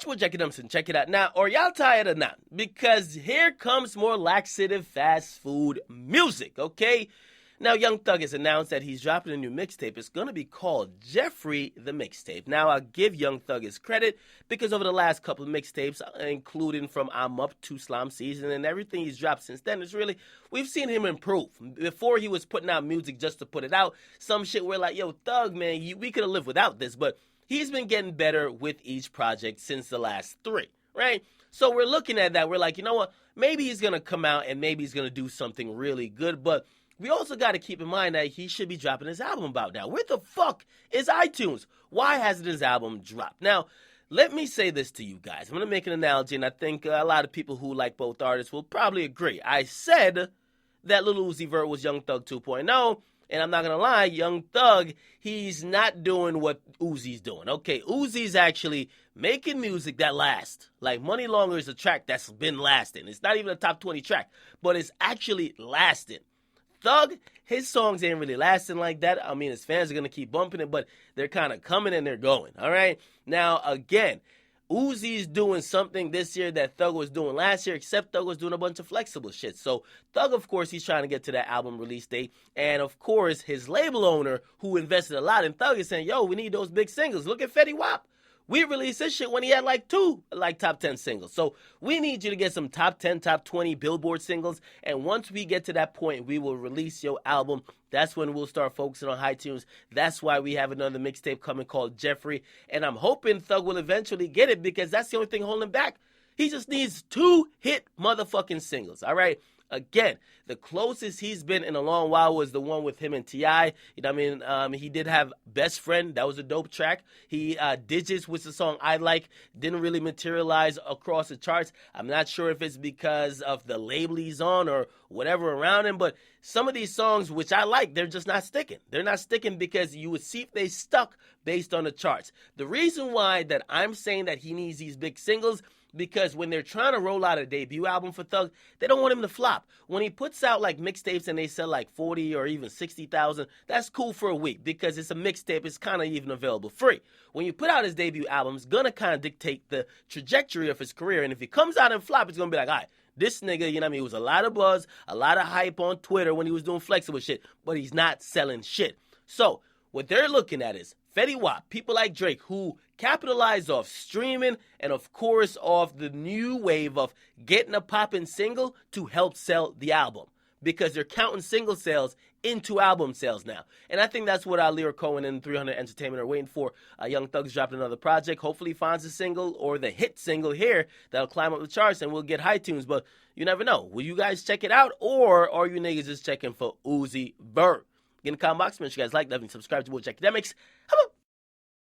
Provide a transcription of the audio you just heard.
watch more Akademiks and check it out. Now, are y'all tired or not? Because here comes more laxative fast food music, okay? Now, Young Thug has announced that he's dropping a new mixtape. It's going to be called Jeffrey the Mixtape. Now, I'll give Young Thug his credit because over the last couple of mixtapes, including from I'm Up to Slime Season and everything he's dropped since then, we've seen him improve. Before, he was putting out music just to put it out. Some shit we're like, yo, Thug, man, we could have lived without this. But he's been getting better with each project since the last 3, right? So we're looking at that. We're like, you know what? Maybe he's going to come out and maybe he's going to do something really good. But we also got to keep in mind that he should be dropping his album about now. Where the fuck is iTunes? Why hasn't his album dropped? Now, let me say this to you guys. I'm going to make an analogy, and I think a lot of people who like both artists will probably agree. I said that Lil Uzi Vert was Young Thug 2.0, and I'm not going to lie, Young Thug, he's not doing what Uzi's doing. Okay, Uzi's actually making music that lasts. Like Money Longer is a track that's been lasting. It's not even a top 20 track, but it's actually lasting. Thug, his songs ain't really lasting like that. I mean, his fans are going to keep bumping it, but they're kind of coming and they're going, all right? Now, again, Uzi's doing something this year that Thug was doing last year, except Thug was doing a bunch of flexible shit. So Thug, of course, he's trying to get to that album release date. And, of course, his label owner, who invested a lot in Thug, is saying, yo, we need those big singles. Look at Fetty Wap. We released this shit when he had like 2 top 10 singles. So we need you to get some top 10, top 20 Billboard singles. And once we get to that point, we will release your album. That's when we'll start focusing on iTunes. That's why we have another mixtape coming called Jeffrey. And I'm hoping Thug will eventually get it because that's the only thing holding him back. He just needs 2 hit motherfucking singles, all right? Again, the closest he's been in a long while was the one with him and T.I. You know what I mean? He did have Best Friend. That was a dope track. He, Digits was the song I like. Didn't really materialize across the charts. I'm not sure if it's because of the label he's on or whatever around him, but some of these songs, which I like, they're just not sticking. They're not sticking because you would see if they stuck based on the charts. The reason why that I'm saying that he needs these big singles because when they're trying to roll out a debut album for Thug, they don't want him to flop. When he puts out like mixtapes and they sell like 40 or even 60,000, that's cool for a week because it's a mixtape. It's kind of even available free. When you put out his debut album, it's going to kind of dictate the trajectory of his career. And if he comes out and flop, it's going to be like, all right, this nigga, you know what I mean, it was a lot of buzz, a lot of hype on Twitter when he was doing flexible shit, but he's not selling shit. So what they're looking at is Fetty Wap, people like Drake, who capitalize off streaming and, of course, off the new wave of getting a poppin' single to help sell the album because they're counting single sales into album sales now. And I think that's what Lyric Cohen and 300 Entertainment are waiting for. Young Thug's dropped another project. Hopefully he finds a single or the hit single here that'll climb up the charts and we'll get iTunes. But you never know. Will you guys check it out or are you niggas just checking for Uzi Vert? Get in the comment box. Make sure you guys like, love, and subscribe to Akademiks. Have a